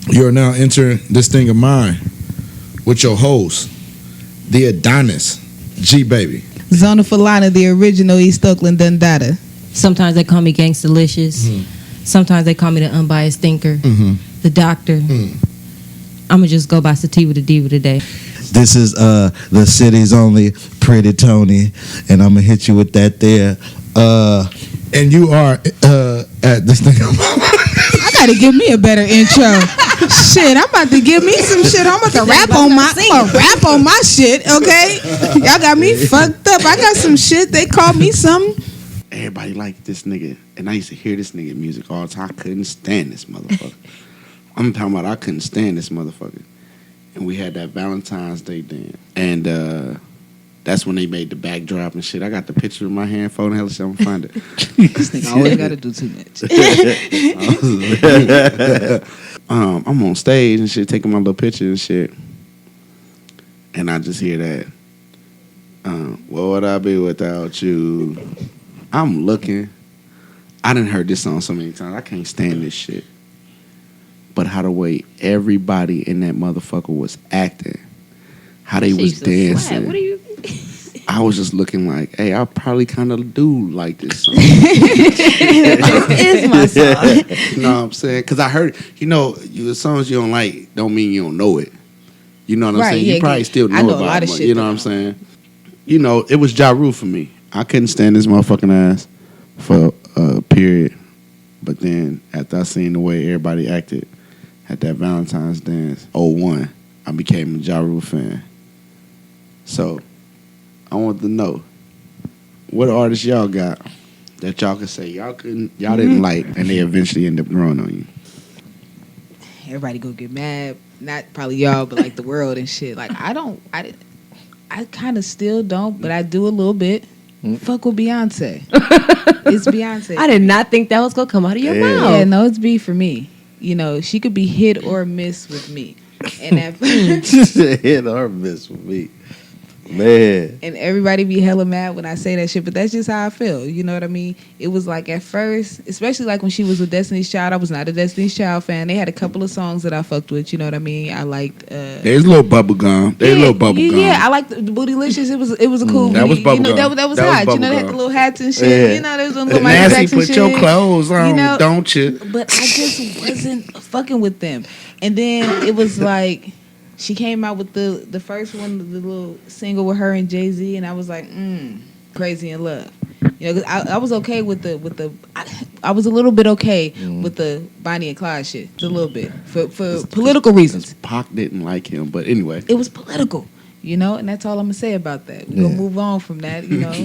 You are now entering this thing of mine with your host, the Adonis, Gbaby. Zona Falana, the original East Oakland Dada. Sometimes they call me Gangstalicious. Sometimes they call me the unbiased thinker, the doctor. I'm going to just go by Sativa the Diva today. This is the city's only Pretty Tony, and I'm going to hit you with that there. And you are at this thing of mine. I got to give me a better intro. Shit, I'm about to give me some shit. I'm about to rap on my shit, okay? Y'all got me fucked up. I got some shit. They called me something. Everybody liked this nigga, and I used to hear this nigga music all the time. I couldn't stand this motherfucker. I'm talking about I couldn't stand this motherfucker. And we had that Valentine's Day dance. And that's when they made the backdrop and shit. I got the picture in my hand, phone, hell, shit, I'm gonna find it. This nigga always got to do too much. I'm on stage and shit, taking my little picture and shit. And I just hear that, what would I be without you? I'm looking. I done heard this song so many times. I can't stand this shit. But how the way everybody in that motherfucker was acting, how they was dancing. What are you? I was just looking like, hey, I probably kind of do like this song. This is my song. You know what I'm saying? Because I heard, the songs you don't like don't mean you don't know it. You know what I'm saying? Yeah, you probably still know a about lot it. of shit. You know what I'm saying? It was Ja Rule for me. I couldn't stand this motherfucking ass for a period. But then after I seen the way everybody acted at that Valentine's dance, 01, I became a Ja Rule fan. So I want to know what artists y'all got that y'all could say y'all didn't like, and they eventually end up growing on you. Everybody go get mad. Not probably y'all, but like the world and shit. Like I kind of still don't, but I do a little bit. Fuck with Beyonce. It's Beyonce. I did not think that was going to come out of your mouth. Yeah, no, it's B for me. She could be hit or miss with me. And that Hit or miss with me. Man. And everybody be hella mad when I say that shit, but that's just how I feel. You know what I mean? It was like at first, especially like when she was with Destiny's Child, I was not a Destiny's Child fan. They had a couple of songs that I fucked with, you know what I mean? I liked There's a little bubblegum. Yeah, I liked the Bootylicious. It was a cool that was video. bubblegum. That was That was hot. They had the bubblegum. little hats and shit. Yeah. There was a little Michael Nancy, Jackson put shit. your clothes on, don't you? But I just wasn't fucking with them. And then it was like she came out with the first one, the little single with her and Jay-Z, and I was like, Crazy in Love. Cause I was okay with I was a little bit okay with the Bonnie and Clyde shit, a little bit for political reasons. Pac didn't like him, but anyway, it was political, and that's all I'm gonna say about that. We're gonna move on from that,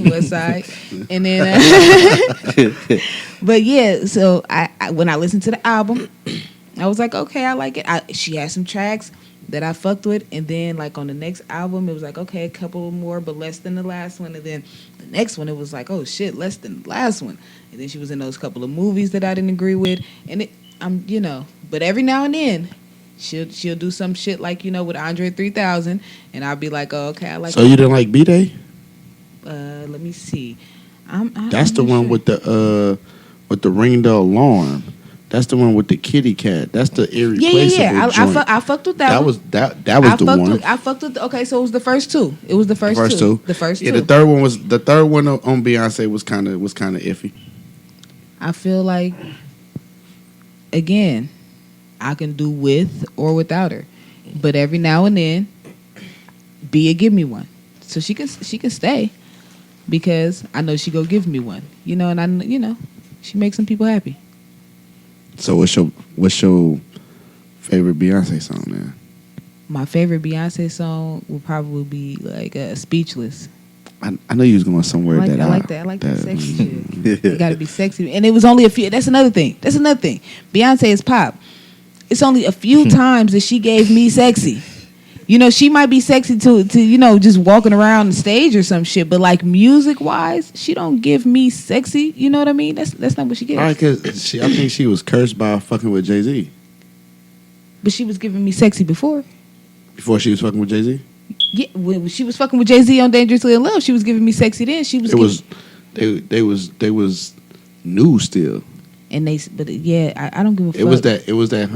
West Side, and then. But yeah, so I when I listened to the album, I was like, okay, I like it. She had some tracks that I fucked with, and then like on the next album, it was like, okay, a couple more, but less than the last one, and then the next one, it was like, oh shit, less than the last one, and then she was in those couple of movies that I didn't agree with, and but every now and then, she'll do some shit like with Andre 3000, and I'll be like, oh okay, I like. So you didn't like B-Day? Let me see. That's the one with the Ringdale alarm. That's the one with the kitty cat. That's the irreplaceable joint. I fucked with that. That was the one. I fucked with. Okay, so it was the first two. It was the first two. The first two. Yeah, the third one on Beyonce was kind of iffy. I feel like, again, I can do with or without her, but every now and then, give me one, so she can stay, because I know she go give me one, and she makes some people happy. So what's your favorite Beyonce song, man? My favorite Beyonce song will probably be like Speechless. I know you was going somewhere I like that sexy shit. It got to be sexy, and it was only a few. That's another thing. Beyonce is pop. It's only a few times that she gave me sexy. She might be sexy to just walking around the stage or some shit, but like music wise, she don't give me sexy. You know what I mean? That's not what she gives. All right, because I think she was cursed by fucking with Jay-Z. But she was giving me sexy before. Before she was fucking with Jay-Z? Yeah, when she was fucking with Jay-Z on Dangerously in Love, she was giving me sexy then. They was new still. And I don't give a fuck. It was that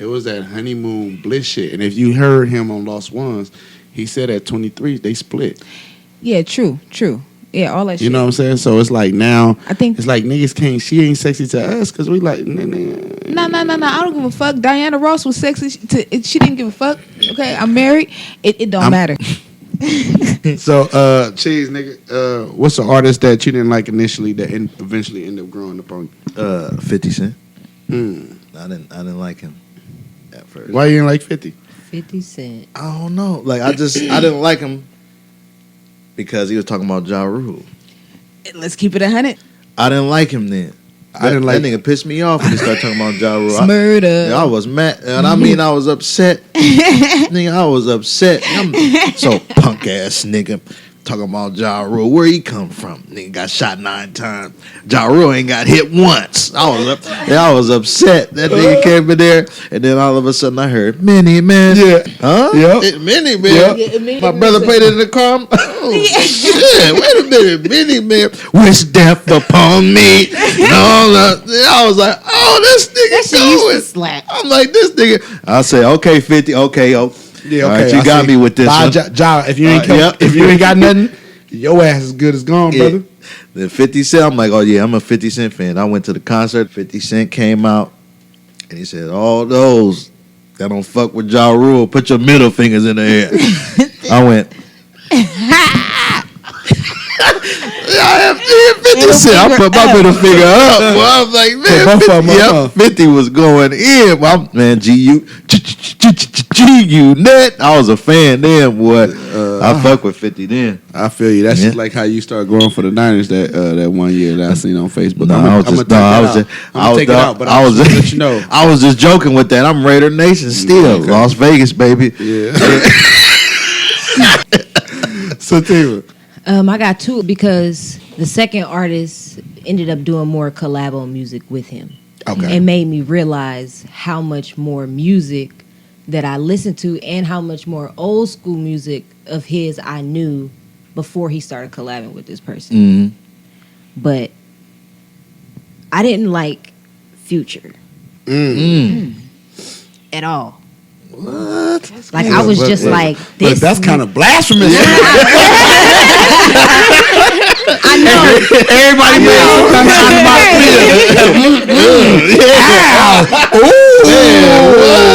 It was that honeymoon bliss shit. And if you heard him on Lost Ones, he said at 23 they split. Yeah, true. Yeah, all that shit. You know what I'm saying? So it's like now, I think it's like niggas can't. She ain't sexy to us because we like. No. I don't give a fuck. Diana Ross was sexy. She didn't give a fuck. Okay, I'm married. It don't matter. So, Cheese, nigga, what's the artist that you didn't like initially that eventually ended up growing up on you? 50 Cent. Mm. I didn't like him at first. Why you didn't like 50? 50 Cent. I don't know. Like I didn't like him because he was talking about Ja Rule. Let's keep it 100. I didn't like him then. I didn't like that nigga pissed me off when he started talking about Ja Rule. Murder. I was mad, and I mean I was upset. Nigga, I was upset. I'm so punk ass nigga talking about Ja Rule. Where he come from? Nigga got shot 9 times. Ja Rule ain't got hit once. I was upset. That nigga came in there, and then all of a sudden I heard Mini Man. Yeah. Huh? Yep. Mini Man. Yep. My brother played it in the car. Oh, shit. Wait a minute. Mini Man. Wish death upon me. I was like, oh, this nigga going. Slap. I'm like, this nigga. I say, okay, 50. Okay, oh. Yeah, All okay. right, you got me with this Bye, one. Ja, if you ain't if you ain't got nothing, your ass is good as gone, brother. Then 50 Cent, I'm like, oh yeah, I'm a 50 Cent fan. I went to the concert. 50 Cent came out, and he said, all those that don't fuck with Ja Rule, put your middle fingers in the air. I went, I have 50 Cent. I put my middle finger up. Well, I'm like, man, 50 was going in. Well, man, G-U net. I was a fan then, boy. I fuck with 50 then. I feel you. That's just like how you started growing for the Niners that 1 year that I seen on Facebook. I was just joking with that. I'm Raider Nation still. Okay. Las Vegas, baby. Yeah. Sativa. I got 2 because the second artist ended up doing more collabo music with him. Okay. It made me realize how much more music that I listened to and how much more old school music of his I knew before he started collabing with this person. Mm-hmm. But I didn't like Future at all. What? Like I was just like this. But that's kind of blasphemous. I know. Everybody knows coming out of my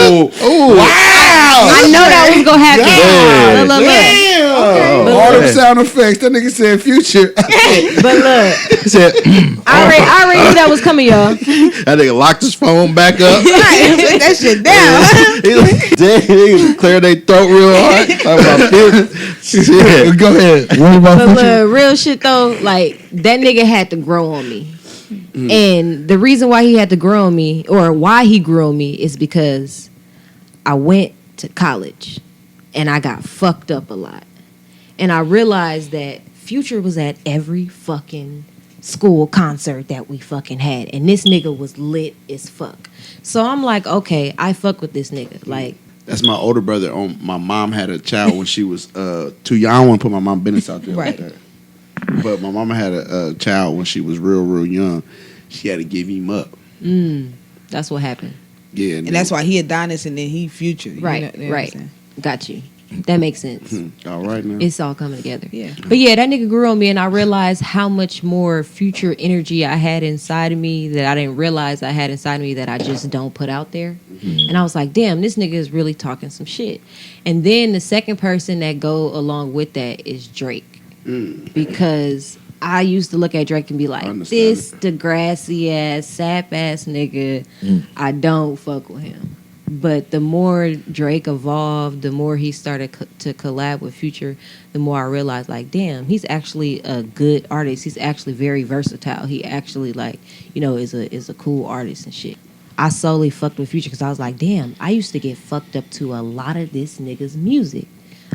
Ooh. Wow. I know that was gonna happen. Look. Okay. All them sound effects. That nigga said Future. But look, I already knew that was coming, y'all. That nigga locked his phone back up. Put that shit down. He cleared their throat real hard. Shit. Go ahead. But look, real shit though, like that nigga had to grow on me. And the reason why he had to grow on me, or why he grew on me, is because I went to college and I got fucked up a lot. And I realized that Future was at every fucking school concert that we fucking had. And this nigga was lit as fuck. So I'm like, okay, I fuck with this nigga. Like, that's my older brother. My mom had a child when she was too young. I don't want to put my mom business out there like that. But my mama had a child when she was real young. She had to give him up. That's what happened. Yeah. And that's why he Adonis and then he Future. Right. Got you. That makes sense. All right now. It's all coming together. Yeah. But yeah, that nigga grew on me and I realized how much more Future energy I had inside of me that I didn't realize I had inside of me that I just don't put out there. And I was like, damn, this nigga is really talking some shit. And then the second person that go along with that is Drake. Because I used to look at Drake and be like, this Degrassi ass, sap ass nigga, I don't fuck with him. But the more Drake evolved, the more he started to collab with Future, the more I realized, like, damn, he's actually a good artist. He's actually very versatile. He actually, like, you know, is a cool artist and shit. I solely fucked with Future because I was like, damn, I used to get fucked up to a lot of this nigga's music.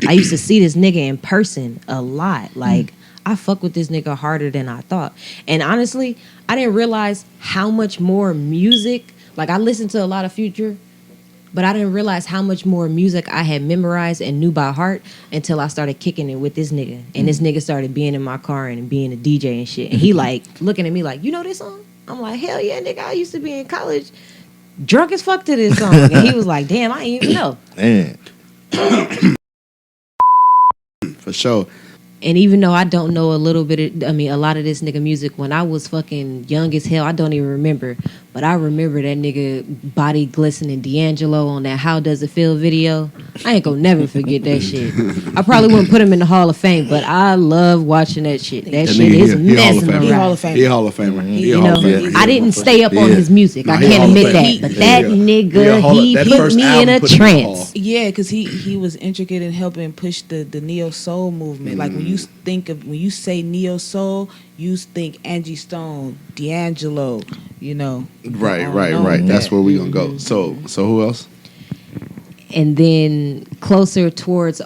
I used to see this nigga in person a lot. Like, I fuck with this nigga harder than I thought. And honestly, I didn't realize how much more music, like, I listened to a lot of Future, but I didn't realize how much more music I had memorized and knew by heart until I started kicking it with this nigga. And this nigga started being in my car and being a DJ and shit. And he like looking at me like, you know this song? I'm like, hell yeah, nigga. I used to be in college drunk as fuck to this song. And he was like, damn, I ain't even know. Man. For sure. And even though I don't know a lot of this nigga music, when I was fucking young as hell, I don't even remember. But I remember that nigga body glistening D'Angelo on that How Does It Feel video. I ain't gonna never forget that shit. I probably wouldn't put him in the Hall of Fame, but I love watching that shit. That shit is mesmerizing. He Hall of Famer. He Hall of Famer. He You Hall know, of Famer. I didn't stay up on his music. Nah, I he can't Hall of admit Famer. that. But that nigga, he that put first me in album a put him in the trance. Yeah, because he was intricate in helping push the neo soul movement. Like when you say neo soul, you think Angie Stone, D'Angelo, you know. Right. That's where we gonna go. So who else? And then closer towards,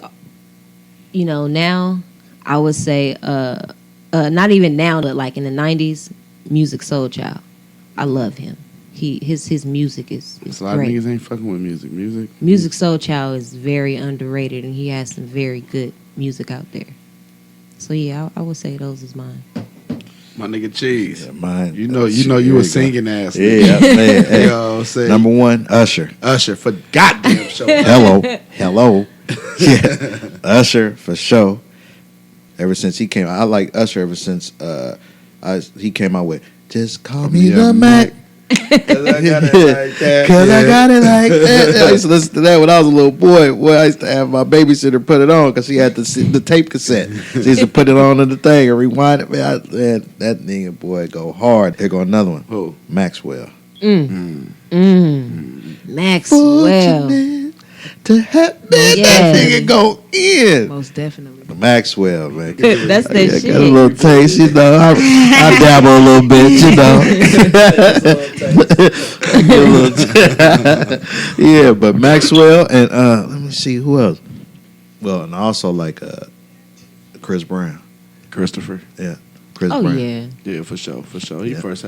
now, I would say, not even now, but like in the 90s, Music Soul Child. I love him. His music is A lot great. of niggas ain't fucking with music. Music Soul Child is very underrated, and he has some very good music out there. So yeah, I would say those is mine. My nigga Cheese. Yeah, mine. You know you a singing ass. Yeah, man. Hey, You know what I'm saying? number one, Usher. Usher for goddamn show. Hello. Yeah, Usher for sure. Ever since he came, I like Usher ever since he came out with "Just Call Me the Mac." Cause I got it like that. Cause I got it like that. I used to listen to that when I was a little boy. Boy, I used to have my babysitter put it on because she had the tape cassette. She used to put it on in the thing and rewind it. Man, that nigga boy go hard. Here go another one. Who? Maxwell. Maxwell. Fortunate to have Yeah. that nigga go in. Most definitely. Maxwell, man. That's that I shit. got a little taste, you know. I dabble a little bit, you know. I get a little yeah, but Maxwell and let me see who else. Well, and also like Chris Brown. Christopher. Yeah, Chris Oh Brown. yeah. Yeah, for sure. He Yeah. first.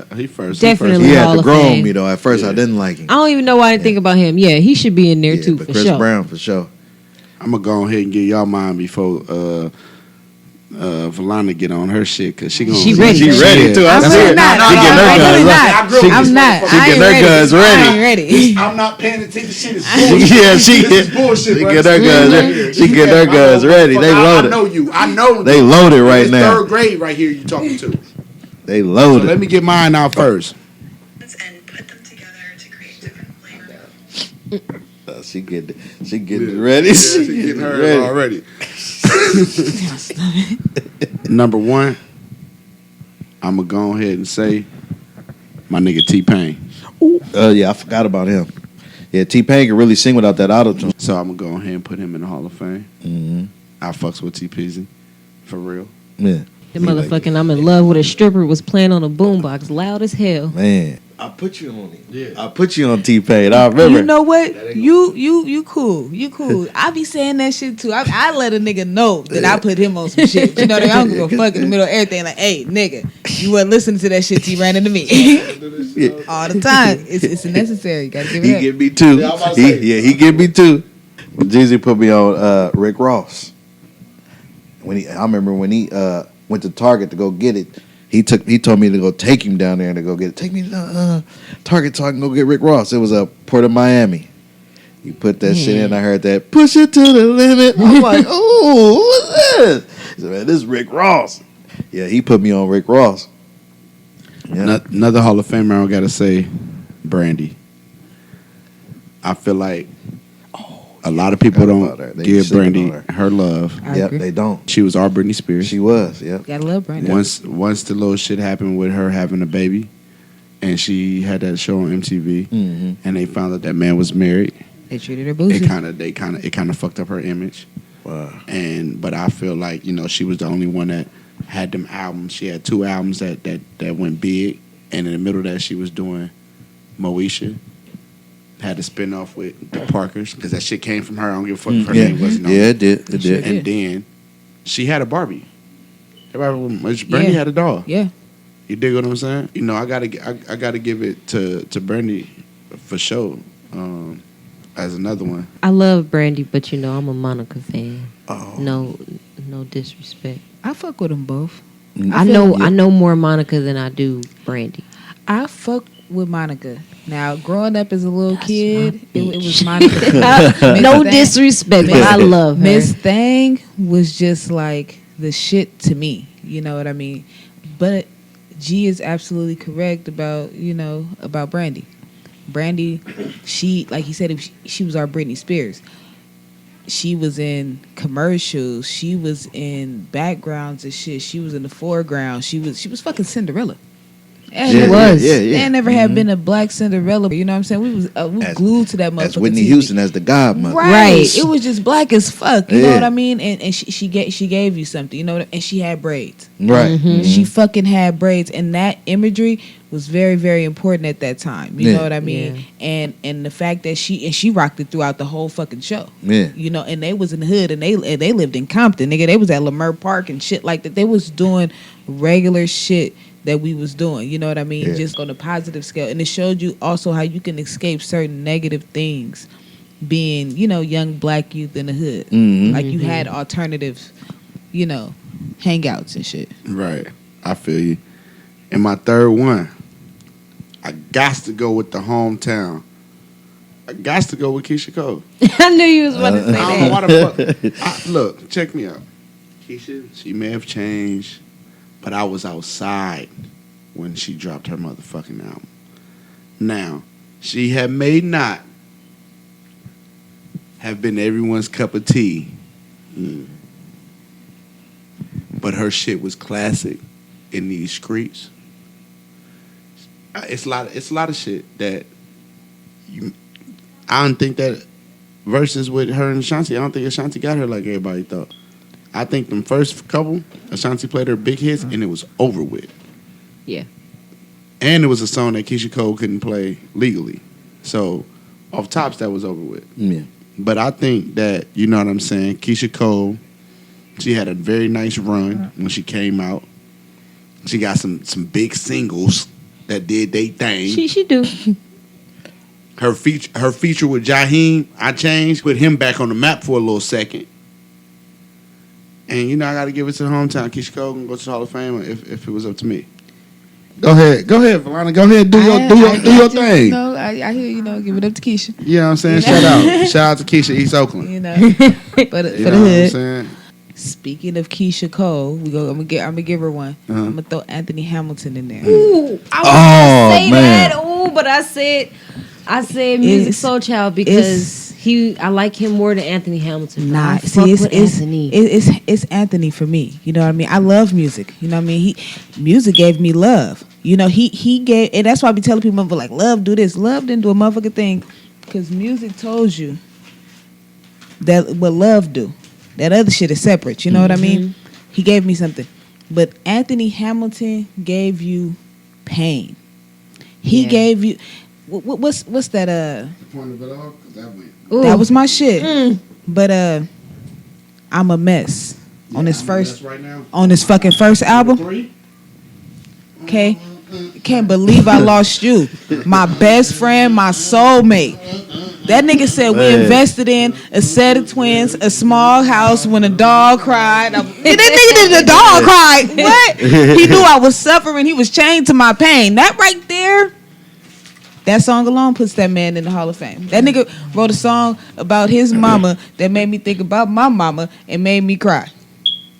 Definitely. He had Hall to of grow on Fame. me though. At first, I Yeah. didn't like him. I don't even know why I didn't think about him. Yeah, he should be in there Yeah, too but for Chris sure. Brown for sure. I'm gonna go ahead and get y'all mine before Falana get on her shit because she gonna. She ready. She ready too. I I'm see really it. not. She getting her guns ready. I'm not. She getting her guns I ready. ain't ready. I'm not paying attention. Shit is Yeah, she This is bullshit. She bro. get her guns ready. She get her guns ready. They I loaded. know you. I know. They loaded right It's now. third grade right here. You talking to? They So loaded. let me get mine out first. And put them together to create different flavors. She getting ready. She getting her already. Number one, I'm gonna go ahead and say my nigga T-Pain. Yeah, I forgot about him. Yeah, T-Pain can really sing without that auto-tune. So I'm gonna go ahead and put him in the Hall of Fame. Mm-hmm. I fucks with T-Peasy. For real. Yeah, The motherfucking I'm in love with a stripper was playing on a boombox loud as hell. man. I put you on it. Yeah. I put you on T-Pain. I remember. You know what? You cool. You cool. I be saying that shit too. I let a nigga know that I put him on some shit. You know what I mean? I don't give a fuck in the middle of everything. Like, hey, nigga, you wasn't listening to that shit. He ran into me all the time. It's necessary. You gotta give He it up. get me too. Yeah, I'm about to say. He get me too. Jeezy put me on Rick Ross. I remember when he went to Target to go get it. He told me to go take him down there and to go get it. Take me to Target so I can go get Rick Ross. It was a Port of Miami. You put that shit in. I heard that push it to the limit. I'm like, oh, what's this? He said, man, this is Rick Ross. Yeah, he put me on Rick Ross. Yeah. Another Hall of Famer I gotta say, Brandy. I feel like a lot of people Forgot about her. don't They give sleeping Brandy on her love. I Yep, agree. they don't. She was our Britney Spears. She was, yep. Gotta love Brandon. Once the little shit happened with her having a baby, and she had that show on MTV, Mm-hmm. and they found out that man was married. They treated her It bougie. kind of fucked up her image. Wow. But I feel like she was the only one that had them albums. She had 2 albums that went big, and in the middle of that she was doing Moesha. Had a spin off with the Parkers because that shit came from her. I don't give a fuck if her Yeah, name wasn't on yeah, it. it did. It did. And then she had a Barbie. Brandy Yeah. had a doll. Yeah. You dig what I'm saying? I gotta give it to Brandy for sure. As another one. I love Brandy, but I'm a Monica fan. Oh. No disrespect. I fuck with them both. I know more Monica than I do Brandy. I fuck with Monica. Now, growing up as a little kid, it was Monica. No disrespect, but I love her. Miss Thang was just like the shit to me. You know what I mean? But G is absolutely correct about about Brandy. Brandy, she, like he said, she was our Britney Spears. She was in commercials. She was in backgrounds and shit. She was in the foreground. She was fucking Cinderella. And She was. There never had been a black Cinderella. You know what I'm saying? We was glued to that motherfucker. That's Whitney TV. Houston as the godmother. Right. It was just black as fuck. You know Yeah. what I mean? And she gave you something. You know, and she had braids. Right. She fucking had braids, and that imagery was very, very important at that time. You know what I mean? And the fact that she rocked it throughout the whole fucking show. Yeah. You know, and they was in the hood, and they lived in Compton, nigga. They was at Lamar Park and shit like that. They was doing regular shit that we was doing. You know what I mean? Yeah. Just on a positive scale, and it showed you also how you can escape certain negative things, being young black youth in the hood. Like you had alternatives, hangouts and shit. Right. I feel you. And my third one, I got to go with the hometown. I got to go with Keisha Cole. I knew you was about to say I don't know that. why the fuck. Look, check me out. Keisha, she may have changed, but I was outside when she dropped her motherfucking album. Now, she may not have been everyone's cup of tea, but her shit was classic in these streets. It's a lot of shit that I don't think that verses with her and Ashanti. I don't think Ashanti got her like everybody thought. I think them first couple, Ashanti played her big hits and it was over with. Yeah. And it was a song that Keisha Cole couldn't play legally. So off tops, that was over with. Yeah. But I think that, you know what I'm saying, Keisha Cole, she had a very nice run when she came out. She got some big singles that did they thing. She do. Her feature with Jaheim, I changed, put him back on the map for a little second. And I got to give it to the hometown. Keisha Cole can go to the Hall of Fame if it was up to me. Go ahead, Falana. Go ahead, do your thing. No, I hear give it up to Keisha. You know what I'm saying? Shout out to Keisha, East Oakland. For the You know what I'm hood. saying? Speaking of Keisha Cole, I'm gonna give her one. I'm gonna throw Anthony Hamilton in there. Ooh, I was Oh, gonna say man. that. Ooh, but I said Music Soul Child because I like him more than Anthony Hamilton. Nah, I see, fuck it's with Anthony. it's Anthony for me. You know what I mean? I love music. You know what I mean? Music gave me love. He gave, and that's why I be telling people, like, love do this, love didn't do a motherfucking thing, because music told you that what love do. That other shit is separate. You know what I mean? He gave me something, but Anthony Hamilton gave you pain. He gave you what's that? The point of it all, 'cause that went. Ooh. That was my shit. But I'm a mess on his first right now. on his fucking first album. 3. Okay, can't believe I lost you, my best friend, my soulmate. That nigga said we invested in a set of twins, a small house. When a dog cried, that nigga did the dog cried. What? He knew I was suffering. He was chained to my pain. That right there. That song alone puts that man in the Hall of Fame. That nigga wrote a song about his mama that made me think about my mama and made me cry.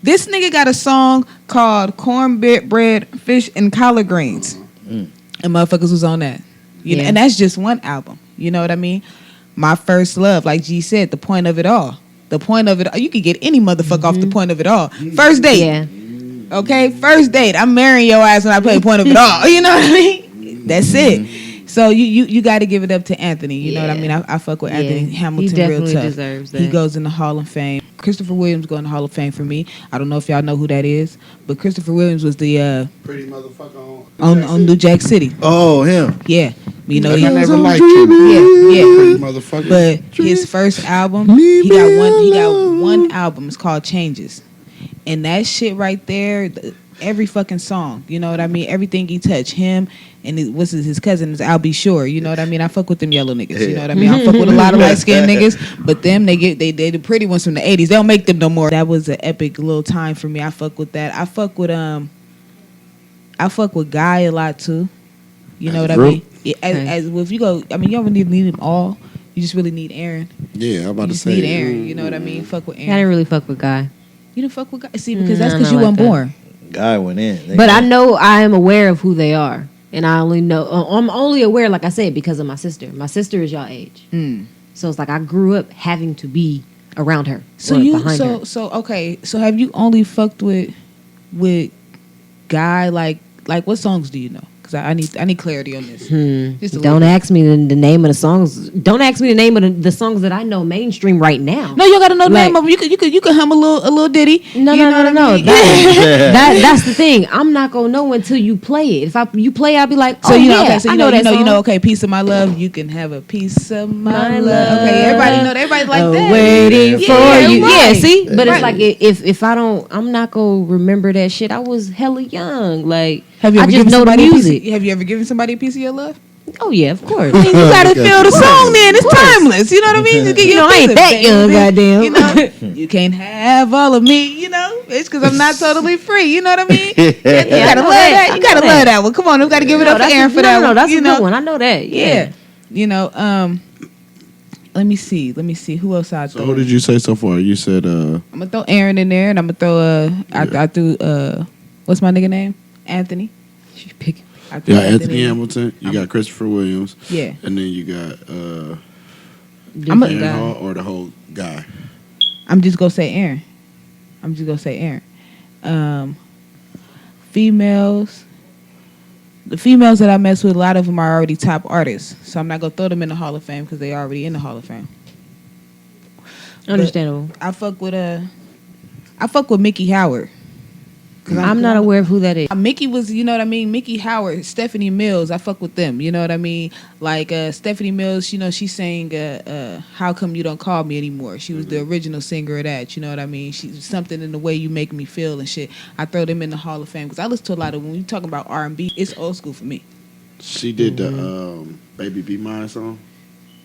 This nigga got a song called Cornbread, Fish, and Collard Greens. And motherfuckers was on that. You know, and that's just one album. You know what I mean? My First Love, like G said, the point of it all. The point of it all. You could get any motherfucker off the point of it all. First date. Yeah. Okay? First date. I'm marrying your ass when I play point of it all. You know what I mean? That's it. So you got to give it up to Anthony. You know what I mean? I fuck with Anthony Hamilton he real definitely tough. deserves that. He goes in the Hall of Fame. Christopher Williams going to Hall of Fame for me. I don't know if y'all know who that is, but Christopher Williams was the Pretty motherfucker on New Jack City. Oh, him. Yeah, you know I he never liked you. yeah. Pretty motherfucker. But his first album, he got one album. It's called Changes, and that shit right there, every fucking song. You know what I mean? Everything he touched, him and his cousin is I'll Be Sure. You know what I mean? I fuck with them yellow niggas. You know what I mean? I fuck with a lot of light skinned niggas, but them they the pretty ones from the 80s. They don't make them no more. That was an epic little time for me. I fuck with that. I fuck with Guy a lot too. You know what I mean? As if you go, I mean, you don't really need them all. You just really need Aaron. Yeah, I'm You about to just say. need Aaron. You know what I mean? Fuck with I didn't Aaron. really fuck with Guy. You didn't fuck with guys. See, because that's Nah, because not you like weren't that. born. Guy went in. But I know I am aware of who they are. And I only know, I'm only aware, like I said, because of my sister. My sister is y'all age. So it's like I grew up having to be around her. So or you, behind her. so okay. So have you only fucked with Guy? Like what songs do you know? Because I need clarity on this. Just a Don't little ask me the name of the songs. Don't ask me the name of the songs that I know mainstream right now. No, you gotta know the Like- name of them. You could hum a little ditty. No, You no, know no, what no, I no. mean? That's the thing. I'm not gonna know until you play it. If you play, I'll be like, oh So you know, yeah, okay. So I you know, that you song. know. Okay, piece of my love. You can have a piece of my My love. Okay, everybody know. love. Everybody like that. Waiting Yeah, for you. right. Yeah, see, but Right. it's like if I don't, I'm not gonna remember that shit. I was hella young. Like Have you I ever just given know the somebody music. Have you ever given somebody a piece of your love? Oh yeah, of course. You gotta Okay. feel the song. Then it's timeless. You know what I mean? Just give You know, a I piece ain't of that baby. young, goddamn. You know, you can't have all of me. You know, it's because I'm not totally free. You know what I mean? You gotta I know love that. that. I You know gotta that. love that one. Come on, we gotta give it No, up for that's Aaron a- for that no, one. that's you a know? good one. I know that. Yeah. Yeah. You know, let me see. Who else I So throw? who did you say so far? You said I'm gonna throw Aaron in there, and I'm gonna throw I threw what's my nigga name? Anthony. She pick. I threw yeah, Anthony Hamilton. You got Christopher Williams. Yeah. And then you got I'm a- Aaron guy. Hall or the whole guy. I'm just gonna say Aaron. Females. The females that I mess with, a lot of them are already top artists, so I'm not gonna throw them in the Hall of Fame because they already in the Hall of Fame. Understandable. I fuck with Mickey Howard. I'm not aware of who that is. Mickey was, you know what I mean? Mickey Howard, Stephanie Mills, I fuck with them, you know what I mean? Like Stephanie Mills, you know, she sang How Come You Don't Call Me Anymore. She was the original singer of that, you know what I mean? She's something in the way you make me feel and shit. I throw them in the Hall of Fame because I listen to a lot of, when you talk about R&B, it's old school for me. She did the Baby Be Mine song.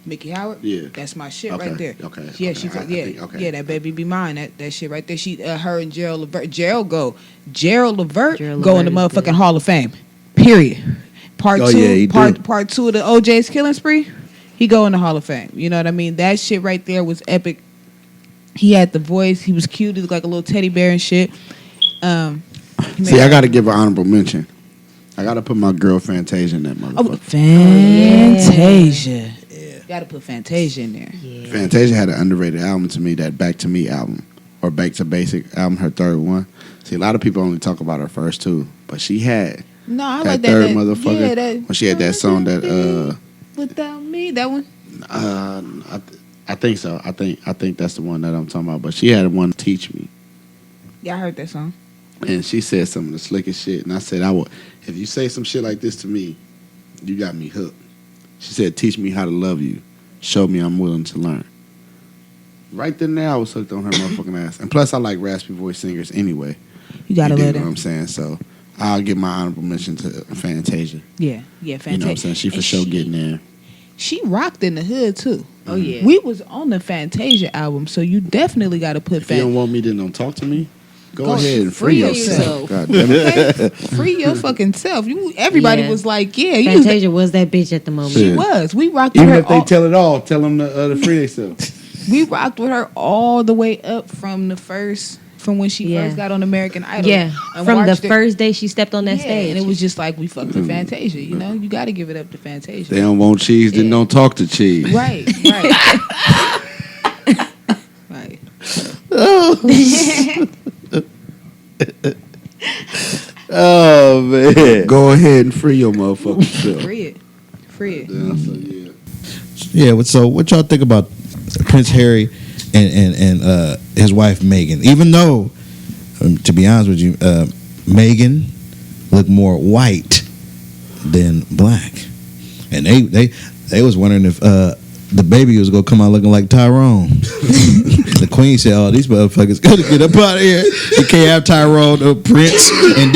Mickey Howard, Yeah. That's my shit Okay, right there. okay, Yeah, okay, she, I think, okay. yeah, that Baby Be Mine, that shit right there. She, her and Gerald Levert, Gerald Levert go in the Levert is motherfucking good. Hall of Fame. Period. Part Oh, two, yeah, he part do. two of the OJ's Killing Spree, he go in the Hall of Fame. You know what I mean? That shit right there was epic. He had the voice. He was cute. He looked like a little teddy bear and shit. See, I got to give an honorable mention. I got to put my girl Fantasia in that motherfucker. Fantasia. Gotta put Fantasia in there. Fantasia had an underrated album to me, that Back to Me album, or Back to Basic album, her third one. See, a lot of people only talk about her first two, but she had No, I that like that. third that motherfucker Yeah, that, when she had that song that Without Me, that one. I think so. I think that's the one that I'm talking about. But she had one, Teach Me, Yeah, I heard that song. and she said some of the slickest shit. And I said, if you say some shit like this to me, you got me hooked. She said, teach me how to love you. Show me I'm willing to learn. Right then and there, I was hooked on her motherfucking ass. And plus, I like raspy voice singers anyway. You gotta You dig let what it. I'm saying? So I'll give my honorable mention to Fantasia. Yeah, Fantasia. You know what I'm saying? She for And sure getting there. She rocked in the hood too. Oh yeah. We was on the Fantasia album, so you definitely got to put If you don't want me, then don't talk to me. Go ahead and free free yourself. yourself. God damn it. Free your fucking self. Everybody Yeah. was like, yeah, you was, Fantasia was that bitch at the moment. she Yeah. was. We rocked with Even her. if they tell it all, tell them to free themselves. We rocked with her all the way up from when she Yeah. first got on American Idol. Yeah, and from the watched it. first day she stepped on that Yeah, stage. and it was just like we fucked with Fantasia. You know, you got to give it up to Fantasia. They don't want cheese, then Yeah. don't talk to cheese. Right. Right. Oh man. Go ahead and free your motherfucking self. Free it. Yeah, so yeah. Yeah. So what y'all think about Prince Harry and his wife Meghan? Even though, to be honest with you, Meghan looked more white than black, and they was wondering if the baby was gonna come out looking like Tyrone. The queen said, "Oh, these motherfuckers gotta get up out of here. You can't have Tyrone or Prince." And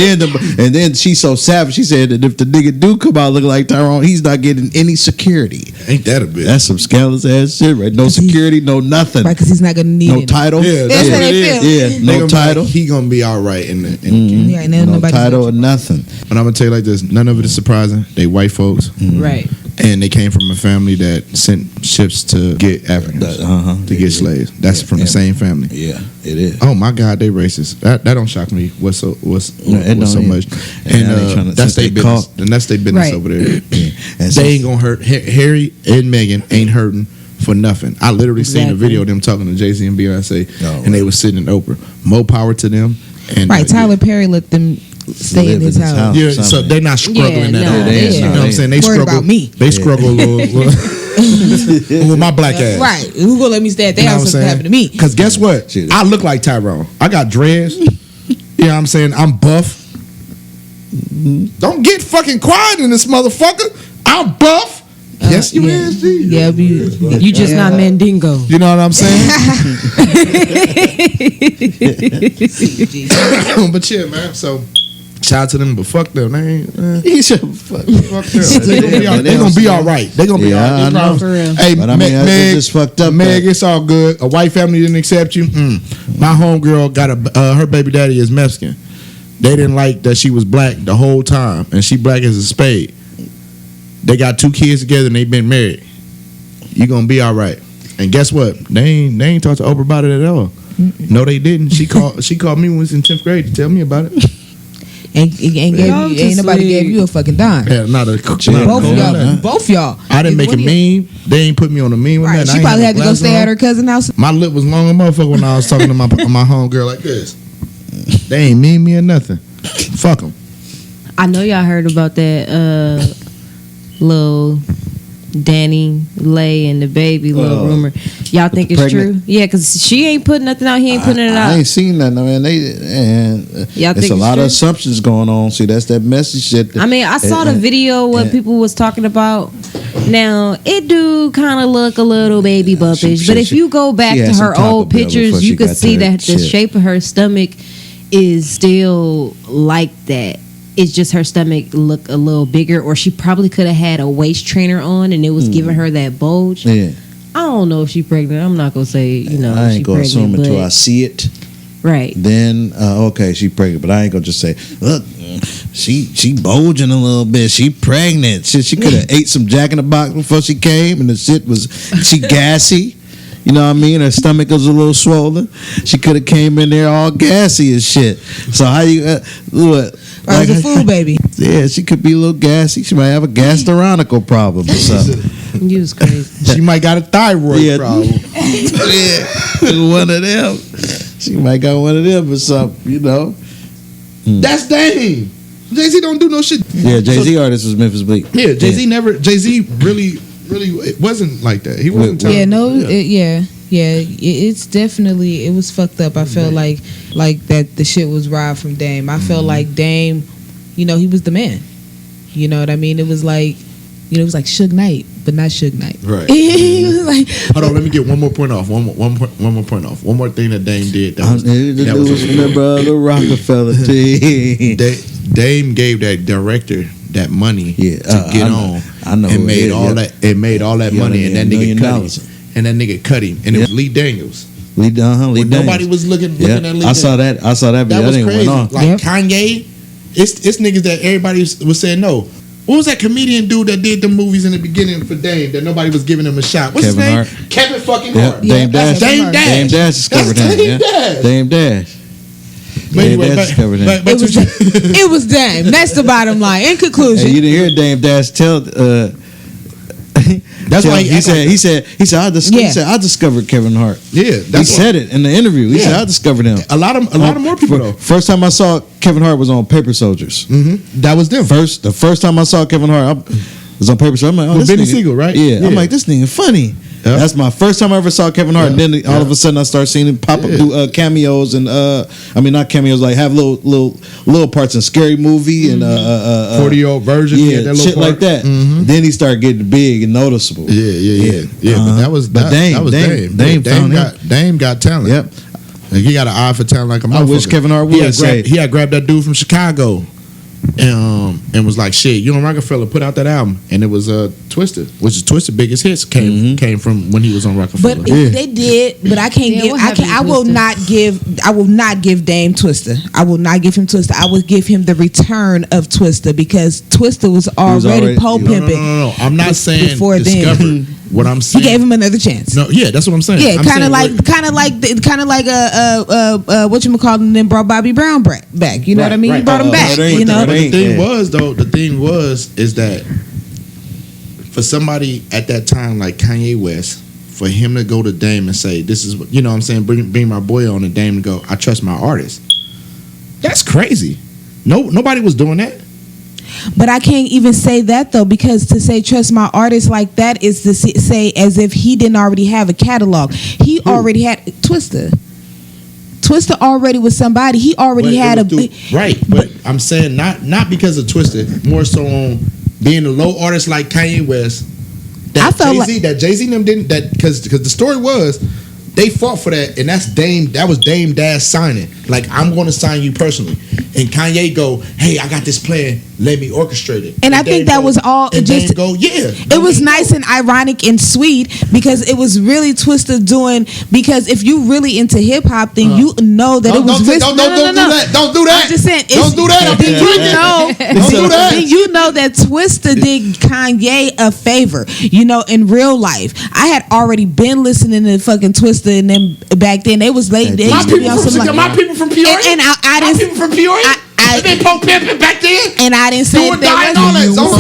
then she's so savage. She said that if the nigga do come out looking like Tyrone, he's not getting any security. Ain't that a bitch? That's some scandalous ass shit, right? No security, no nothing, Right, because he's not gonna need no it. title. Yeah, That's how they feel. Yeah, They no gonna be title, Like, he gonna be all right in the Yeah, and then no nobody's title or with nothing. But I'm gonna tell you like this: none of it is surprising. They white folks, you. Right. and they came from a family that sent ships to get Africans to get slaves. That's from the same family. Yeah, it is. Oh my God, they racist. That don't shock me. What's so much? And And now they tryna- that's since they their business. caught- And that's their business Right. over there. And They ain't gonna hurt. Harry and Meghan ain't hurting for nothing. I literally seen a Exactly. video of them talking to Jay-Z and Beyonce, Oh, and they was sitting in Oprah. More power to them. And Right. Tyler Perry let them stay Live in his in his house. house. Yeah, so Something. they're not struggling Yeah, at no, all. they You know ain't. what I'm saying? They Worried struggle about me. They struggle a little with my black ass. Right. Who gonna let me stay at their You know house? what I'm Something saying? happened to me. Because guess what? Shit. I look like Tyrone. I got dreads. You know what I'm saying? I'm buff. Don't get fucking quiet in this motherfucker. I'm buff. Yes, you yeah. is, G. Yeah, You just not Mandingo. You know what I'm saying? But yeah, man. So shout out to them, but fuck them. They ain't. He said, "Fuck." Fuck them. They gonna be all right. They gonna be Yeah, all I right. know. For real. Hey, But I mean, Meg, it's just fucked up Meg, that- it's all good. A white family didn't accept you. My homegirl got her baby daddy is Mexican. They didn't like that she was black the whole time, and she black as a spade. They got 2 kids together and they been married. You gonna be all right. And guess what? They ain't talked to Oprah about it at all. No, they didn't. She called me when we was in 10th grade to tell me about it. Ain't nobody gave you a fucking dime. Yeah, not a Both of y'all. Both y'all. I didn't make a Either one of you. meme. They ain't put me on a meme with Right. that. I She ain't probably no had to go glasses stay on. at her cousin's house. My lip was long as motherfucker when I was talking to my homegirl like this. They ain't mean me or nothing. Fuck them. I know y'all heard about that little Danny Lay and the baby little rumor. Y'all think it's pregnant- true? Yeah, because she ain't putting nothing out. He ain't putting it I out. ain't seen that, man. Y'all There's think a it's lot true? of assumptions going on. See, that's that messy shit. I mean, I saw the video what and- people was talking about. Now it do kind of look a little baby bumpish, but if you go back she to had some her Taco old Bell before pictures, she you could got see to her that the shit. shape of her stomach is still like that. It's just her stomach look a little bigger, or she probably could have had a waist trainer on and it was giving her that bulge. Yeah, I don't know if she pregnant. I'm not gonna say I she ain't gonna pregnant, assume until but- I see it. right. Then okay, she pregnant, but I ain't gonna just say, look, she bulging a little bit. She pregnant. She could have ate some Jack in the Box before she came, and the shit was she gassy. You know what I mean? Her stomach was a little swollen. She could have came in there all gassy and shit. So how you what? Or was a food baby. Yeah, she could be a little gassy. She might have a gastronomical problem or something. You was crazy. She might got a thyroid problem. Yeah, one of them. She might got one of them or something. You know. That's Dame. Jay-Z don't do no shit. Yeah, Jay-Z artist was Memphis Bleak. Yeah, Jay-Z never. Jay-Z really, it wasn't like that. He wasn't. Yeah, telling- no, it's definitely it was fucked up. I felt like that the shit was robbed from Dame. I felt like Dame, he was the man. You know what I mean? It was like, it was like Suge Knight, but not Suge Knight. Right. He was like, Hold on, let me get one more point off. One more point off. One more thing that Dame did. That was Remember the Rockefeller team. Dame gave that director that money to get on. I know. And who made it is, all yeah. that. It made all that He money, and that $1 nigga million. cut him. And that nigga cut him, and it was Lee Daniels. Lee When Daniels. nobody was looking at Lee. I Daniels. saw that. I saw that. That Video. was That crazy. went on. Like Yep. Kanye, it's niggas that everybody was saying no. What was that comedian dude that did the movies in the beginning for Dame that nobody was giving him a shot? What's Kevin his name? Hart. Kevin fucking Yeah, Hart. Dame that's Dash. Dame Dash. Dame Dash discovered That's him. Dame Yeah. Dash. Dame Dash. But Dame anyway, Dash back- discovered him. back it to was it was Dame. That's the bottom line. In conclusion, Hey, you didn't hear Dame Dash tell. That's why he said. He said. I discovered Kevin Hart. Yeah, He that's said it in the interview. He said Yeah. I discovered him. a lot of more people though. First time I saw Kevin Hart was on Paper Soldiers. That was them. The first time I saw Kevin Hart, was on Paper Street. I'm like, oh, With this Benny nigga, Siegel, right? Yeah. I'm Yeah. like, this nigga funny. Yeah. That's my first time I ever saw Kevin Hart. Yeah. And then all of a sudden I started seeing him pop up, do cameos and I mean not cameos, like have little parts in Scary Movie and 40-year-old virgin. yeah, that little shit part. like that. Then he started getting big and noticeable. Yeah. But that was But Dame found him. Dame got talent. Yep. Like, he got an eye for talent like a motherfucker. I wish Kevin Hart would say. He had grabbed that dude from Chicago, and was like, "Shit, you and Rockefeller put out that album," and it was Twister, which is Twister's biggest hits came from when he was on Rockefeller. But they did, but I can't Yeah, give. what I can. happened I to will Twister? not give. I will not give Dame Twister. I will not give him Twister. I will give him the return of Twister because Twister was already pole pimping. No. I'm not saying before then. discovered. What I'm He saying, gave him another chance. no, yeah, that's what I'm saying. Yeah, I'm kind of saying like what you call them. Then brought Bobby Brown back. You know what I mean? right. Brought him back. You know. But the thing was is that for somebody at that time like Kanye West, for him to go to Dame and say, "This is what," you know what I'm saying, bring my boy on, and Dame and go, "I trust my artist." That's crazy. Nobody was doing that. But I can't even say that though, because to say trust my artist like that is to say as if he didn't already have a catalog. He already had Twister. Twister already was somebody. He already had right. But I'm saying not because of Twister, more so on being a low artist like Kanye West. I felt Jay-Z and them didn't, that because the story was they fought for that, and that's Dame. That was Dame Dash signing. Like, I'm going to sign you personally. And Kanye go, "Hey, I got this plan. Let me orchestrate it." And I think that was all And just. Dame go, "Yeah." It was nice and ironic and sweet because it was really Twister doing. Because if you really into hip hop, then you know that it was. Don't do that. Don't do that. I'm just saying. Don't do that. Then you know. Don't do that. Then you know that Twister did Kanye a favor. You know, in real life, I had already been listening to fucking Twister, and then back then they was late. My people from Peoria. And I My didn't. people from Peoria. They been poke pimping back then. And I didn't say You were that. dying on that. So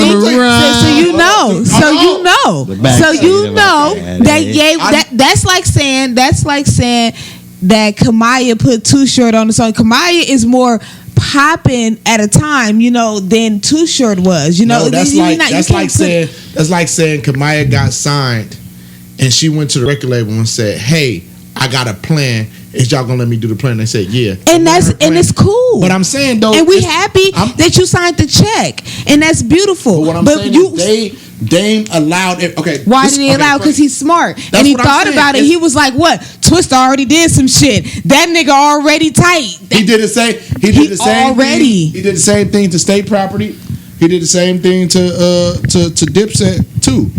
you know. That's like saying that Kamaya put Too Short on the song. Kamaya is more popping at a time, you know, than Too Short was. You know, No, that's like saying Kamaya got signed, and she went to the record label and said, "Hey, I got a plan. Is y'all gonna let me do the plan?" They said, "Yeah." And it's cool. But I'm saying though, and we happy that you signed the check, and that's beautiful. But what I'm saying is Dame allowed it. Okay, why did he allow? Because he's smart, and he thought about it. He was like, "What? Twista already did some shit. That nigga already tight." He did the same. He did the same thing. He did the same thing to State Property. He did the same thing to Dipset too.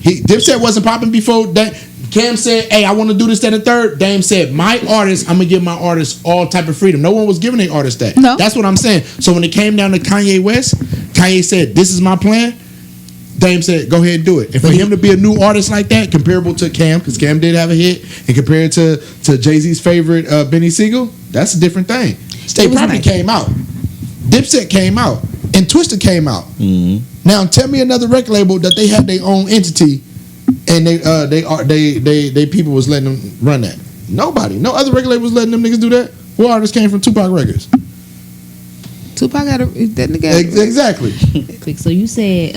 Dipset wasn't popping before that. Cam said, "Hey, I want to do this, that, and third." Dame said, "My artists, I'm gonna give my artists all type of freedom." No one was giving their artists that. No. That's what I'm saying. So when it came down to Kanye West, Kanye said, "This is my plan." Dame said, "Go ahead and do it." And for him to be a new artist like that, comparable to Cam, because Cam did have a hit, and compared to Jay-Z's favorite Benny Siegel, that's a different thing. State Property came out, Dipset came out, and Twister came out. Mm-hmm. Now tell me another record label that they had their own entity. And they people was letting them run that. Nobody, no other record label was letting them niggas do that. What artists came from Tupac Records? Tupac got that nigga. Exactly. Quick. So you said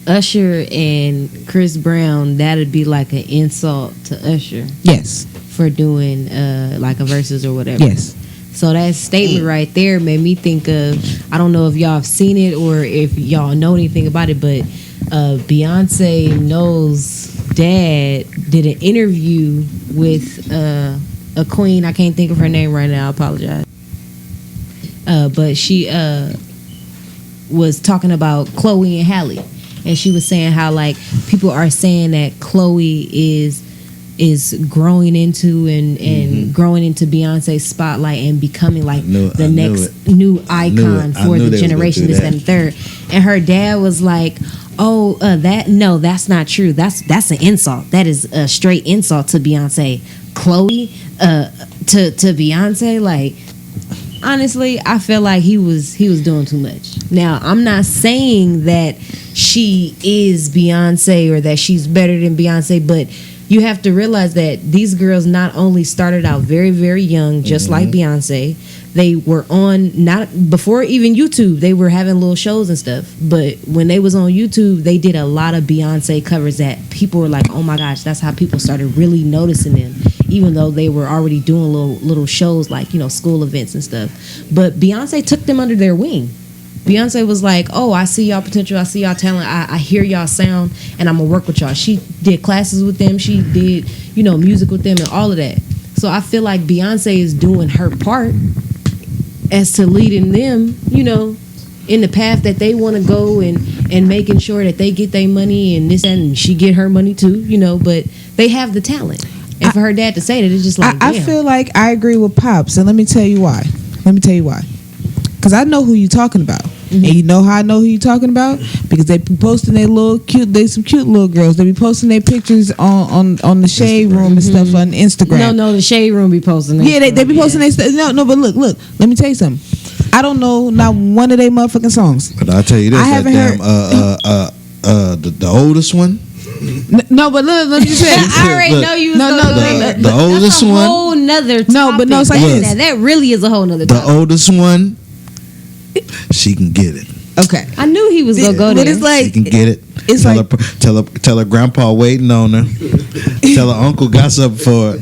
Usher and Chris Brown, that'd be like an insult to Usher. Yes. For doing like a verses or whatever. Yes. So that statement right there made me think of, I don't know if y'all have seen it or if y'all know anything about it, but Beyonce Knowles' dad did an interview with a queen. I can't think of her name right now. I apologize. But she was talking about Chloe and Halle, and she was saying how like people are saying that Chloe is growing into and growing into Beyonce's spotlight and becoming like the next new icon for the generation, this, that, and third. And her dad was like, "Oh, that's not true. That's an insult. That is a straight insult to Beyonce. Chloe, to Beyonce, like." Honestly, I feel like he was doing too much. Now, I'm not saying that she is Beyonce or that she's better than Beyonce, but you have to realize that these girls not only started out very, very young, just like Beyonce. they were on, not before even YouTube, they were having little shows and stuff. But when they was on YouTube, they did a lot of Beyonce covers that people were like, oh my gosh, that's how people started really noticing them, even though they were already doing little shows like, you know, school events and stuff. But Beyonce took them under their wing. Beyonce was like, oh, I see y'all potential, I see y'all talent, I hear y'all sound, and I'm gonna work with y'all. She did classes with them, she did, you know, music with them and all of that. So I feel like Beyonce is doing her part as to leading them, you know, in the path that they want to go, and making sure that they get their money and this and she get her money too, you know, but they have the talent. And for her dad to say that, it's just like, I feel like I agree with Pops, and let me tell you why. Because I know who you're talking about. And you know how I know who you're talking about? Because they be posting some cute little girls. They be posting their pictures on the shade room and stuff on Instagram. No, the shade room be posting. Yeah, they be posting their stuff. No, but look. Let me tell you something. I don't know not one of their motherfucking songs. But I'll tell you this: I haven't the oldest one. No, but let me just say. I already know you. The oldest one. That's a whole nother topic. No, but no, it's like this. That really is a whole nother topic. The oldest one, she can get it. Okay, I knew he was gonna go there. But it's like She can get it. It's tell her grandpa waiting on her. Tell her uncle got something for her.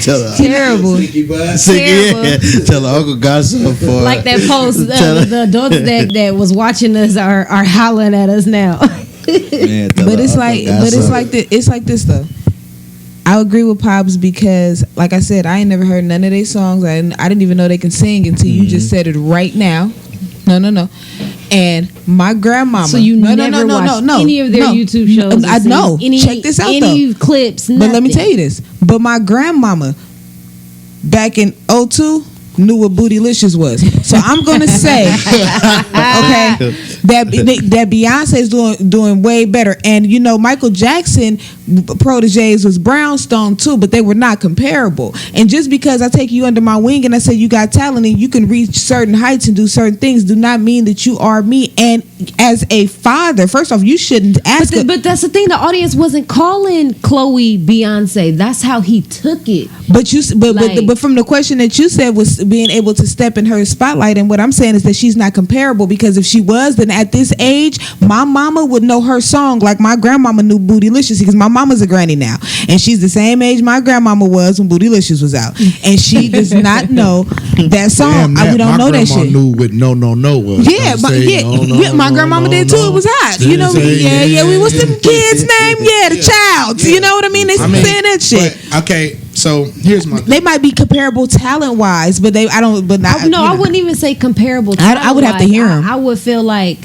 Tell her terrible. Terrible. Yeah. Tell her uncle got something for her. Like that post, the adults that was watching us are hollering at us now. Man, but it's like this though. I agree with Pops because, like I said, I ain't never heard none of their songs. I didn't even know they can sing until you just said it right now. No. And my grandmama. So you never watched any of their YouTube shows? I know. Check this out any clips, nothing. But let me tell you this. But my grandmama, back in 2002, knew what Bootylicious was. So I'm gonna say, okay, that Beyonce's doing way better. And you know, Michael Jackson proteges was Brownstone too, but they were not comparable. And just because I take you under my wing and I say you got talent and you can reach certain heights and do certain things, do not mean that you are me. And as a father, first off, you shouldn't ask. But that's the thing. The audience wasn't calling Chloe Beyonce. That's how he took it. But from the question that you said was being able to step in her spotlight, and what I'm saying is that she's not comparable, because if she was, then at this age, my mama would know her song like my grandmama knew Bootylicious, because my mama's a granny now, and she's the same age my grandmama was when Bootylicious was out, and she does not know that song. We don't know that shit. My grandma knew what no was. Yeah, my grandmama did too. It was hot. You know, we was the kids' name. Yeah, the child. You know what I mean? They saying that shit. Okay, so here's my thing. They might be comparable talent wise, but I wouldn't even say comparable. I would have to hear them. I would feel like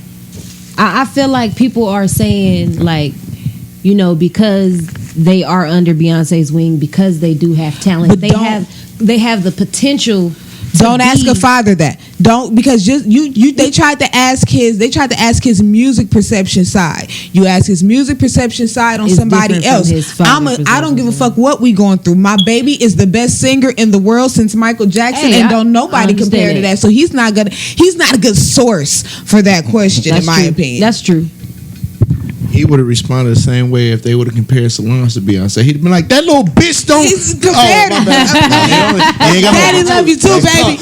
I feel like people are saying, like, you know, because they are under Beyonce's wing, because they do have talent, but they have the potential. Don't ask a father that. Don't, because they tried to ask his music perception side. You ask his music perception side on somebody else. I don't give a fuck what we going through. My baby is the best singer in the world since Michael Jackson, and don't nobody compare to that. So he's not a good source for that question, in my opinion. That's true. He would have responded the same way if they would have compared Solange to Beyonce. He'd been like, "That little bitch don't." He's compared. Daddy love you too, baby.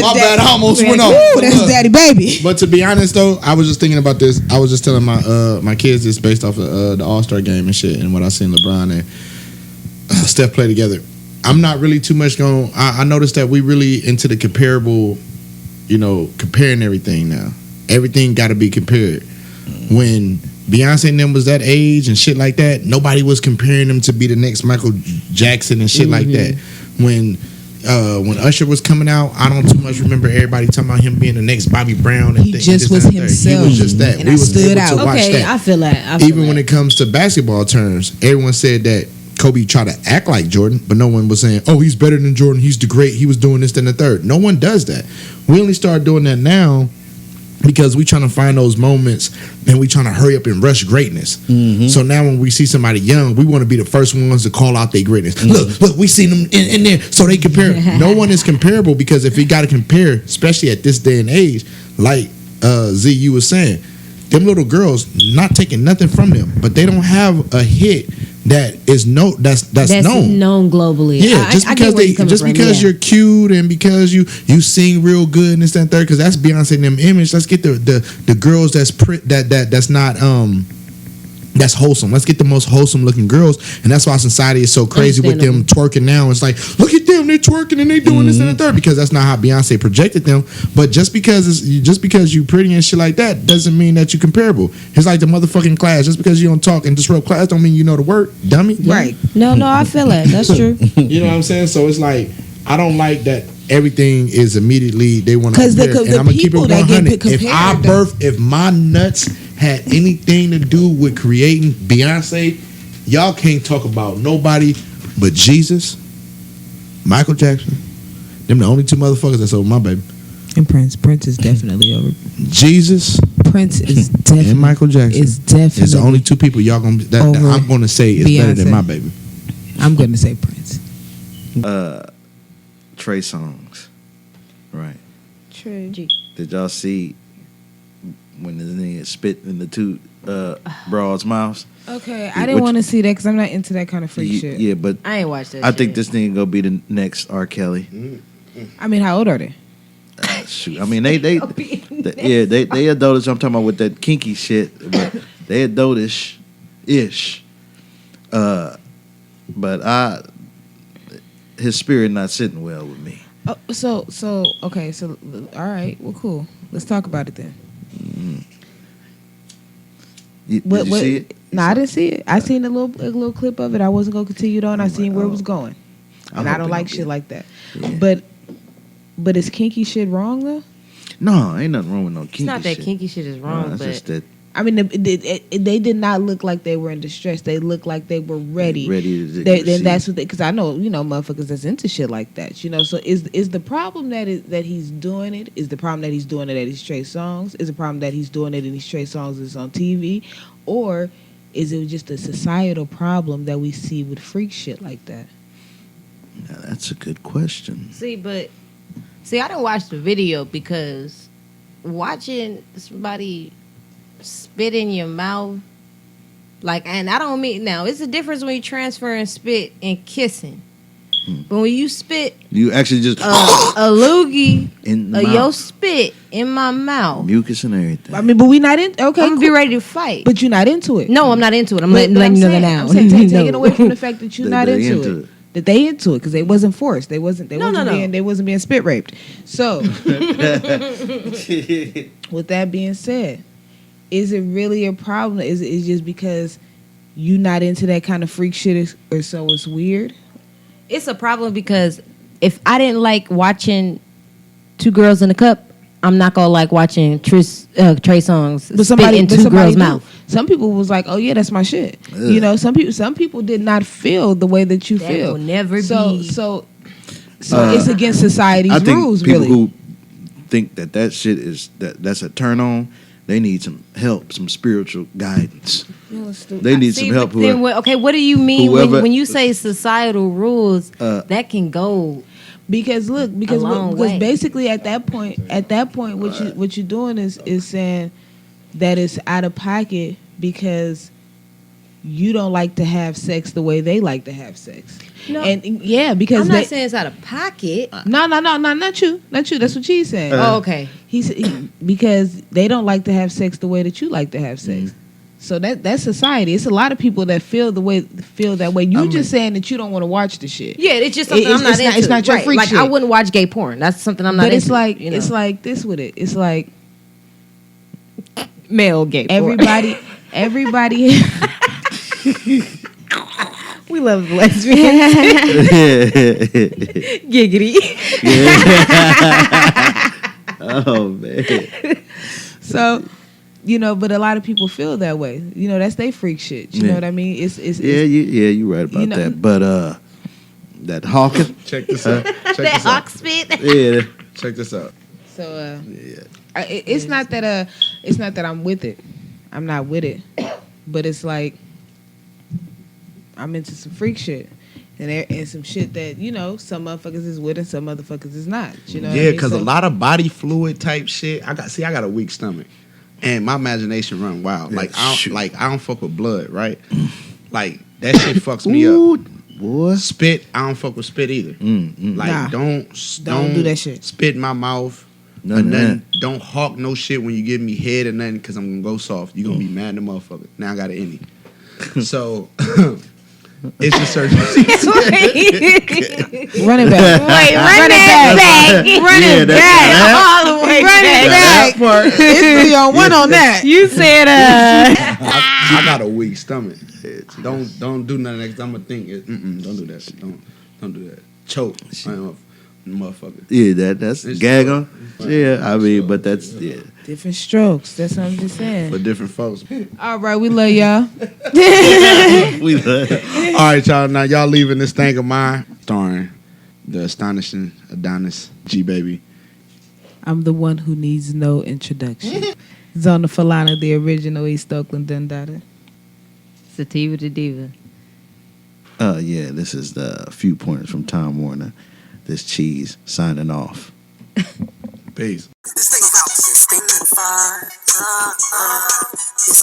My bad, I almost went off. That's Daddy, baby. But to be honest, though, I was just thinking about this. I was just telling my kids this based off of the All-Star game and shit, and what I seen LeBron and Steph play together. I'm not really too much going. I noticed that we really into the comparable, you know, comparing everything now. Everything got to be compared. When Beyonce and them was that age and shit like that, nobody was comparing them to be the next Michael Jackson and shit like that. When Usher was coming out, I don't too much remember everybody talking about him being the next Bobby Brown. And he just was himself. He was just that. And we was stood out. Okay, I feel that. Even when it comes to basketball terms, everyone said that Kobe tried to act like Jordan, but no one was saying, "Oh, he's better than Jordan. He's the great. He was doing this, then the third." No one does that. We only started doing that now because we trying to find those moments and we trying to hurry up and rush greatness. So now when we see somebody young, we want to be the first ones to call out their greatness. Look, we seen them in there, so they compare. No one is comparable, because if you got to compare, especially at this day and age, like Z, you was saying, them little girls, not taking nothing from them, but they don't have a hit that is that's known. globally. Yeah, I just get because where you're coming from, yeah. you're cute and because you sing real good and this that, and third, because that's Beyonce and them image. Let's get the girls that's not that's wholesome. Let's get the most wholesome looking girls, and that's why society is so crazy with them twerking now. It's like, look at them, they're twerking and they doing this and the third, because that's not how Beyonce projected them. But just because you pretty and shit like that doesn't mean that you comparable. It's like the motherfucking class. Just because you don't talk and disrupt class don't mean you know the word, dummy. Right. No, I feel that. That's true. You know what I'm saying? So it's like, I don't like that everything is immediately they want to compare. Because and I'm gonna keep it people that get 100. If my nuts had anything to do with creating Beyonce, y'all can't talk about nobody but Jesus, Michael Jackson. Them the only two motherfuckers that's over my baby. And Prince is definitely over. Jesus, Prince is definitely and Michael Jackson is definitely is the only two people y'all gonna that I'm gonna say is better than Beyonce. my baby. I'm gonna say Prince. Trey Songz, right? True. Did y'all see when the nigga spit in the two broads' mouths? Okay, I didn't want to see that because I'm not into that kind of freak shit. Yeah, but I ain't watched that. I think this nigga gonna be the next R. Kelly. I mean, how old are they? Shoot, I mean they adultish. I'm talking about with that kinky shit, but they adultish ish. But his spirit not sitting well with me. Oh, okay, so all right, well, cool. Let's talk about it then. Did you see it? No, I didn't see it. I seen a little clip of it. I wasn't gonna continue it on. I seen where it was going, and I don't like shit like that. Yeah. But is kinky shit wrong though? No, ain't nothing wrong with no kinky shit. It's not that kinky shit is wrong, No, it's but just that I mean, they did not look like they were in distress. They looked like they were ready. Ready to Then that's what because I know motherfuckers that's into shit like that. So is the problem that he's doing it? Is the problem that he's doing it at his Trey songs? Is the problem that he's doing it in his Trey songs that's on TV, or is it just a societal problem that we see with freak shit like that? Now, that's a good question. See, I didn't watch the video because watching somebody spit in your mouth, and I don't mean now. It's a difference when you transfer and spit and kissing, but when you spit, you actually just a loogie in the your mouth. spit in my mouth, Mucus and everything. I mean, but we not in. Okay, I'm gonna be ready to fight. But you're not into it. No, I'm not into it. I'm But letting you know that saying- now. I'm saying, No. taking away from the fact that you're not They into it. That they into it because they wasn't forced. They wasn't being spit raped. So, with that being said, is it really a problem? Is it just because you not into that kind of freak shit, or so it's weird? It's a problem because if I didn't like watching Two Girls in a Cup, I'm not gonna like watching Trey Songz spit in two girls' mouth. Some people was like, "Oh yeah, that's my shit." Ugh. Some people did not feel the way that you That feel. will never be. So it's against society's I think rules, people really. who think that shit is that's a turn on. They need some help, some spiritual guidance. They need some help. What do you mean whoever- when you say societal rules? That can go. Because long way. basically at that point, what you're doing is saying that it's out of pocket because you don't like to have sex the way they like to have sex. No. And yeah, because I'm not saying it's out of pocket. no, not you. That's what she's saying. Oh, okay. Because they don't like to have sex the way that you like to have sex. So that's society. It's a lot of people that feel that way. You just saying that you don't want to watch the shit. Yeah, it's just something I'm not into. It's not your freak like shit. I wouldn't watch gay porn. That's something I'm not But into. it's like you know? it's like this with it. It's like male gay porn. everybody. We love lesbians. Giggity. Oh man. So, but a lot of people feel that way. That's they freak shit. You know what I mean? It's you right about that. But that hawking. Check this out. That hawk spit. Yeah. Check this out. So it's not that I'm with it. I'm not with it. But it's like I'm into some freak shit. And some shit that, some motherfuckers is with and some motherfuckers is not. You know what I mean? Because a lot of body fluid type shit. I got a weak stomach. And my imagination run wild. Yeah, I don't fuck with blood, right? Like That shit fucks me Ooh, up. boy. Spit, I don't fuck with spit either. Like Nah. don't do that shit. Spit in my mouth. None Or of nothing. Don't hawk no shit when you give me head or nothing, because I'm gonna go soft. You gonna be mad at the motherfucker. Now I got an innie. So it's a certain. Run it back. Wait, run it back. Run it back. All the way back. It's 3 on 1 on that. You said I got a weak stomach. Don't do nothing next. I'm gonna think. Don't do that. Don't do that. Choke. Motherfucker. Yeah, that's It's gag sure. on. Yeah, I mean, but that's Different strokes. That's what I'm just saying. For different folks. All right, we love y'all. we love it. All right, y'all. Now y'all leaving this thing of mine, starring the astonishing Adonis, Gbaby. I'm the one who needs no introduction. Zona Falana, the original East Oakland Dada. Sativa to Diva. Yeah, this is the few pointers from Tom Warner. This cheese signing off. Peace. This thing about spinning fire. It's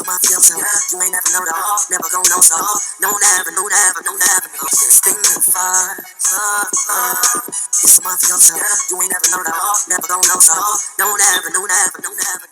on my feels now. You ain't never know the all. Never gon' know so. No, never, no, never, no, never. Spinning fire. It's on my feels now. You ain't never know the all. Never gon' know so. No, never, no, never, no, never.